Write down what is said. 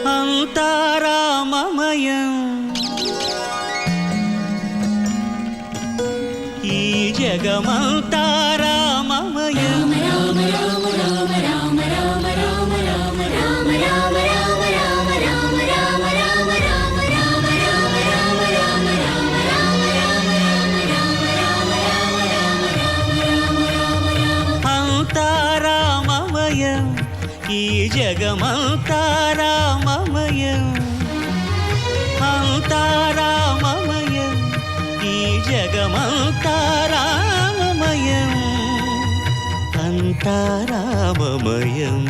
అంతా రామమయం ఈ జగమంతా రామమయం రామ రామ రామ రామ రామ రామ రామ రామ రామ రామ రామ రామ రామ రామ రామ రామ రామ రామ రామ అంతా రామమయం ఈ జగమంతా రామమయం అంతా రామమయం ఈ జగమంతా రామమయం అంతా రామమయం